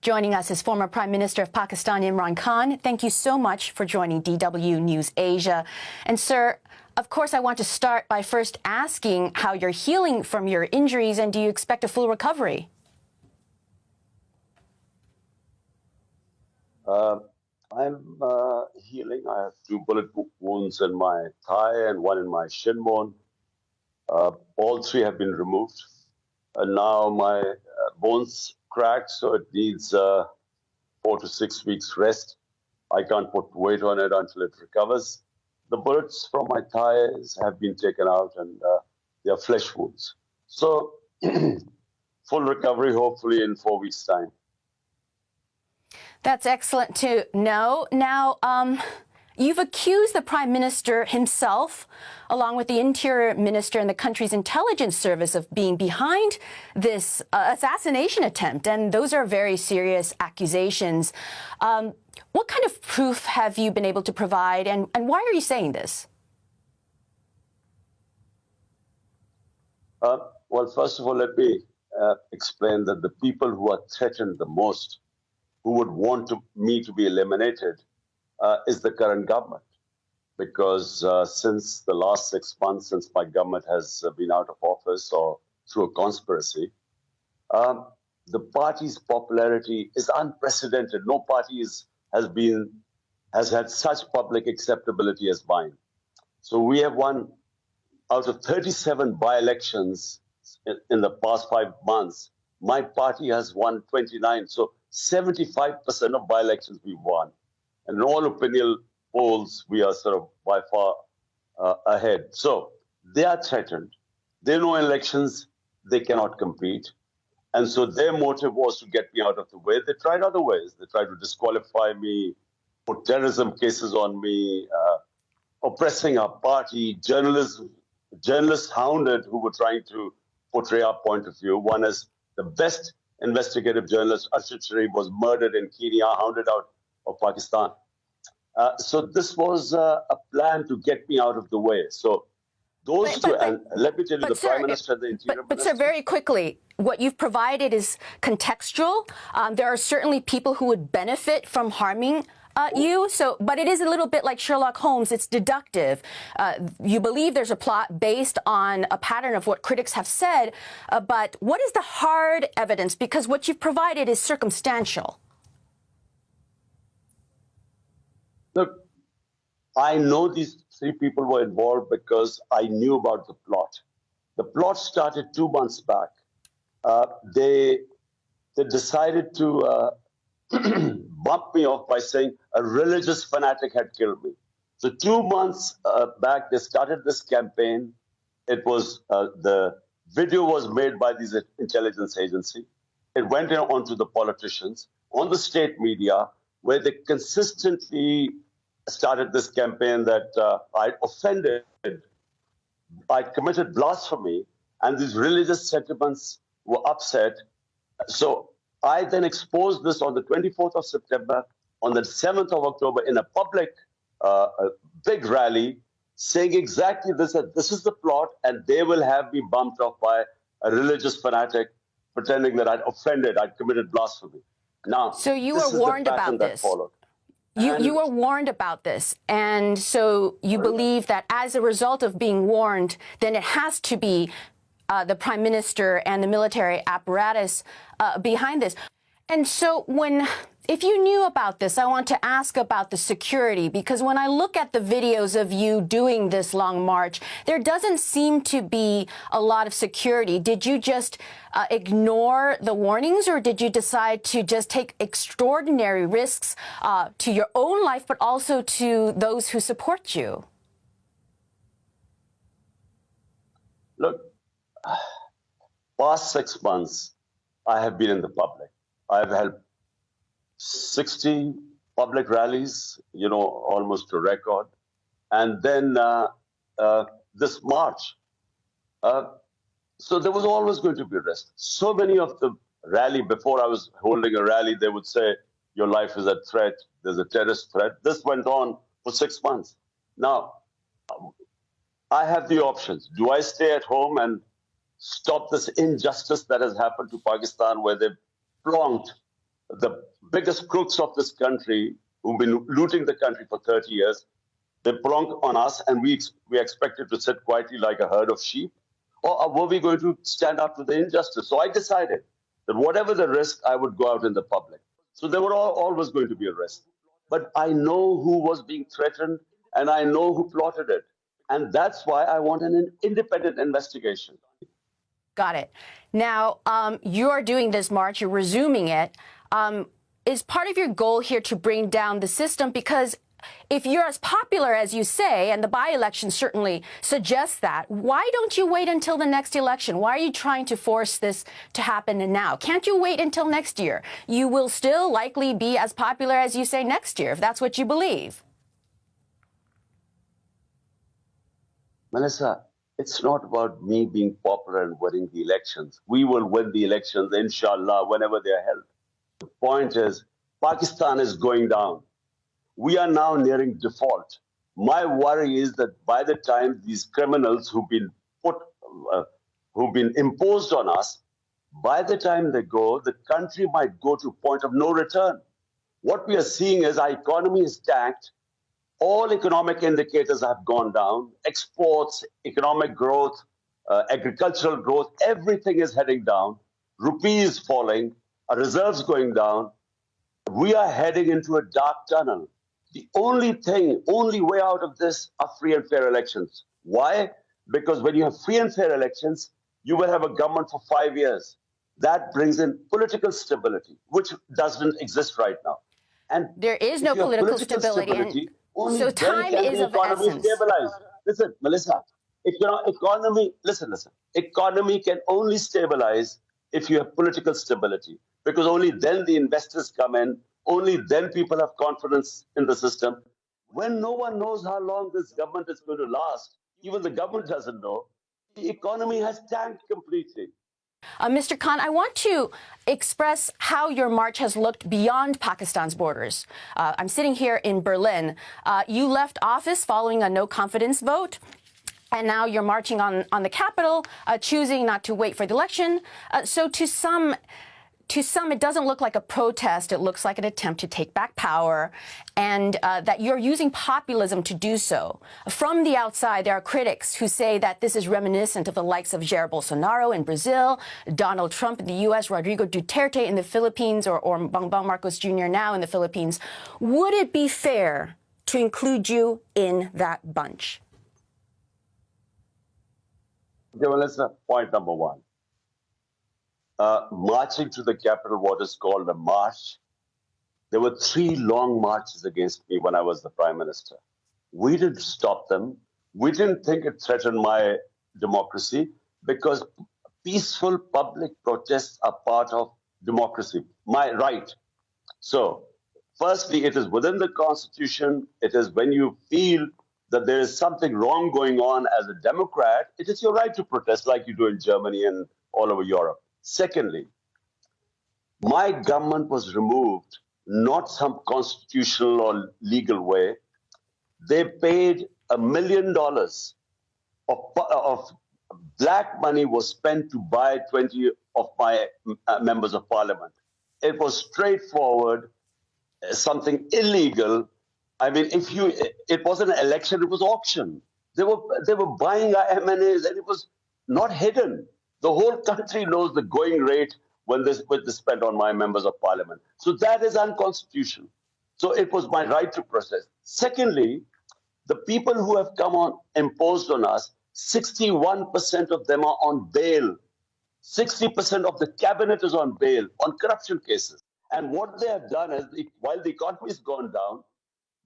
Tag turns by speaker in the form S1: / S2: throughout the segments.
S1: Joining us is former Prime Minister of Pakistan, Imran Khan. Thank you so much for joining DW News Asia. And sir, of course, I want to start by first asking how you're healing from your injuries, and do you expect a full recovery?
S2: I'm healing. I have 2 bullet wounds in my thigh and 1 in my shin bone. All 3 have been removed. And now my bones cracked, so it needs 4 to 6 weeks rest. I can't put weight on it until it recovers. The bullets from my thighs have been taken out, and they are flesh wounds. So full recovery, hopefully in 4 weeks' time.
S1: That's excellent to know. Now, you've accused the Prime Minister himself, along with the Interior Minister and the country's intelligence service, of being behind this assassination attempt, and those are very serious accusations. What kind of proof have you been able to provide, and why are you saying this?
S2: Well, first of all, let me explain that the people who are threatened the most, who would want me to be eliminated, is the current government. Because since the last 6 months, since my government has been out of office or through a conspiracy, the party's popularity is unprecedented. No party has had such public acceptability as mine. So we have won out of 37 by-elections in the past 5 months. My party has won 29. So 75% of by-elections we've won. And in all opinion polls, we are sort of by far ahead. So they are threatened. They know elections, they cannot compete. And so their motive was to get me out of the way. They tried other ways. They tried to disqualify me, put terrorism cases on me, oppressing our party, journalists hounded who were trying to portray our point of view. One is the best investigative journalist, Ashid Sharif, was murdered in Kenya, hounded out of Pakistan. So this was a plan to get me out of the way. So those two, and let me tell you, the Prime Minister and the Interior Minister.
S1: But sir, very quickly, what you've provided is contextual. There are certainly people who would benefit from harming you. So, but it is a little bit like Sherlock Holmes. It's deductive. You believe there's a plot based on a pattern of what critics have said. But what is the hard evidence? Because what you've provided is circumstantial.
S2: Look, I know these 3 people were involved because I knew about the plot. The plot started 2 months back. They decided to bump me off by saying a religious fanatic had killed me. So 2 months back, they started this campaign. It was the video was made by this intelligence agency. It went on to the politicians, on the state media, where they consistently started this campaign that I offended, I committed blasphemy, and these religious sentiments were upset. So I then exposed this on the 24th of September, on the 7th of October, in a public, big rally, saying exactly this, that this is the plot, and they will have me bumped off by a religious fanatic, pretending that I'd offended, I'd committed blasphemy. Now,
S1: so you were warned about this. You were warned about this, and so you believe that as a result of being warned, then it has to be the Prime Minister and the military apparatus behind this. And so if you knew about this, I want to ask about the security, because when I look at the videos of you doing this long march, there doesn't seem to be a lot of security. Did you just ignore the warnings, or did you decide to just take extraordinary risks to your own life, but also to those who support you?
S2: Look, past 6 months, I have been in the public. I've held 60 public rallies, almost a record. And then this march. So there was always going to be risk. So many of the rally, before I was holding a rally, they would say, your life is at threat, there's a terrorist threat. This went on for 6 months. Now, I have the options. Do I stay at home and stop this injustice that has happened to Pakistan, where they've plonked the biggest crooks of this country, who've been looting the country for 30 years, they plonk on us and we expected to sit quietly like a herd of sheep? Or were we going to stand up to the injustice? So I decided that whatever the risk, I would go out in the public. So there were always going to be a risk. But I know who was being threatened and I know who plotted it. And that's why I want an independent investigation.
S1: Got it. Now, you're doing this march, you're resuming it. Is part of your goal here to bring down the system? Because if you're as popular as you say, and the by-election certainly suggests that, why don't you wait until the next election? Why are you trying to force this to happen now? Can't you wait until next year? You will still likely be as popular as you say next year, if that's what you believe.
S2: Melissa, it's not about me being popular and winning the elections. We will win the elections, inshallah, whenever they are held. The point is, Pakistan is going down. We are now nearing default. My worry is that by the time these criminals who've been imposed on us, by the time they go, the country might go to a point of no return. What we are seeing is our economy is tanked. All economic indicators have gone down. Exports, economic growth, agricultural growth, everything is heading down. Rupee is falling, our reserves going down. We are heading into a dark tunnel. The only way out of this are free and fair elections. Why? Because when you have free and fair elections, you will have a government for 5 years. That brings in political stability, which doesn't exist right now. And
S1: there is no political stability. So time is of essence.
S2: Stabilize. Listen, Melissa, economy can only stabilize if you have political stability, because only then the investors come in, only then people have confidence in the system. When no one knows how long this government is going to last, even the government doesn't know, the economy has tanked completely.
S1: Mr. Khan, I want to express how your march has looked beyond Pakistan's borders. I'm sitting here in Berlin. You left office following a no-confidence vote, and now you're marching on the Capitol, choosing not to wait for the election. So to some, it doesn't look like a protest. It looks like an attempt to take back power, and that you're using populism to do so. From the outside, there are critics who say that this is reminiscent of the likes of Jair Bolsonaro in Brazil, Donald Trump in the U.S., Rodrigo Duterte in the Philippines, or Bongbong Marcos Jr. now in the Philippines. Would it be fair to include you in that bunch?
S2: Okay, well, that's point number one. Marching to the Capitol, what is called a march. There were 3 long marches against me when I was the Prime Minister. We didn't stop them. We didn't think it threatened my democracy, because peaceful public protests are part of democracy, my right. So, firstly, it is within the Constitution. It is when you feel that there is something wrong going on as a Democrat, it is your right to protest like you do in Germany and all over Europe. Secondly, my government was removed, not some constitutional or legal way. They paid $1 million of black money was spent to buy 20 of my members of parliament. It was straightforward, something illegal. I mean, it wasn't an election, it was auction. They were buying our MNAs, and it was not hidden. The whole country knows the going rate when they spent on my members of parliament. So that is unconstitutional. So it was my right to protest. Secondly, the people who have imposed on us, 61% of them are on bail. 60% of the cabinet is on bail on corruption cases. And what they have done is, while the economy has gone down,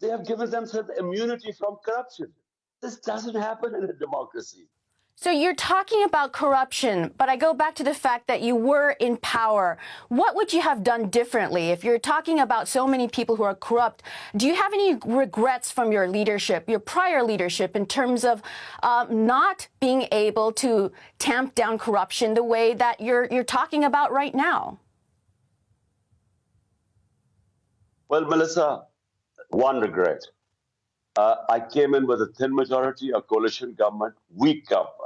S2: they have given themselves immunity from corruption. This doesn't happen in a democracy.
S1: So you're talking about corruption, but I go back to the fact that you were in power. What would you have done differently? If you're talking about so many people who are corrupt, do you have any regrets from your leadership, your prior leadership, in terms of not being able to tamp down corruption the way that you're talking about right now?
S2: Well, Melissa, one regret. I came in with a thin majority, a coalition government, weak government.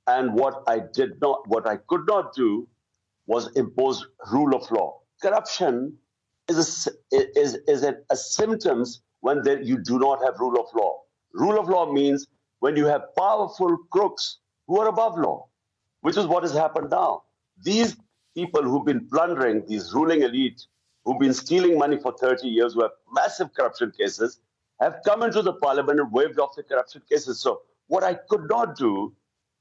S2: And what I could not do was impose rule of law. corruption is a symptoms when you do not have rule of law. Rule of law means when you have powerful crooks who are above law, which is what has happened now. These people who've been plundering, these ruling elite, who've been stealing money for 30 years, who have massive corruption cases, have come into the parliament and waved off the corruption cases. So what I could not do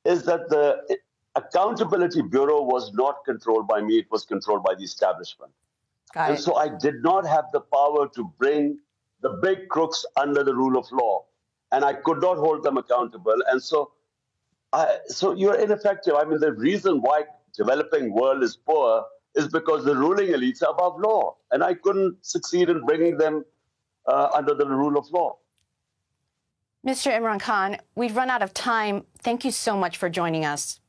S2: is that the Accountability Bureau was not controlled by me, it was controlled by the establishment. And so I did not have the power to bring the big crooks under the rule of law. And I could not hold them accountable. And so you're ineffective. I mean, the reason why developing world is poor is because the ruling elites are above law. And I couldn't succeed in bringing them under the rule of law.
S1: Mr. Imran Khan, we've run out of time. Thank you so much for joining us.